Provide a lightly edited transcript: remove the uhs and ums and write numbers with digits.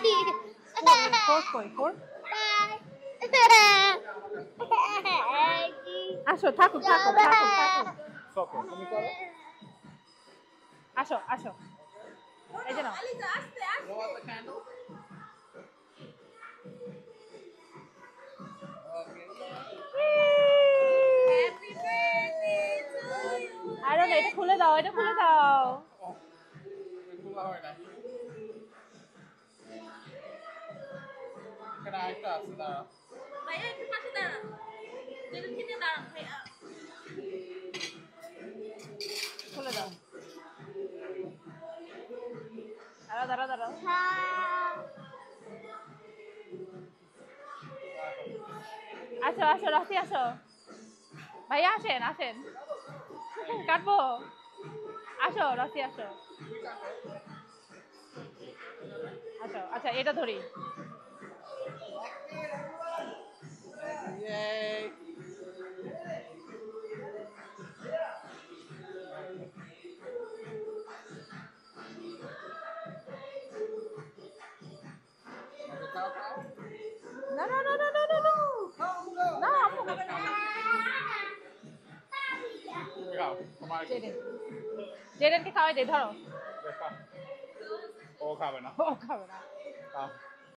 Four কই four আসো থাকুক থাকুক থাকুক থাকুক Soko, তুমি করো। আসো আসো এই যে নাও Blow out the candle. আরে না এটা খুলে দাও এটা খুলে দাও খোলা হয় না। এখানে আরেকটা আছে দাঁড়া। ভাইয়া একটু পাশে দাঁড়ান যেটা থেকে দাঁড়ান ভাইয়া খুলে দাও দাঁড়াও দাঁড়াও দাঁড়াও আসো আসো রাফি আসো ভাইয়া আসেন আসেন কাটবো আসো রাফি আসো আচ্ছা আচ্ছা এটা ধরি Yay! Okay, খাও খাও। না না না না না না না না আম্মু খাও, তোমার জেডেন জেডেনকে খাওয়াই দে ধরো দেখা। ও খাবে না। ও খাবে না খাও।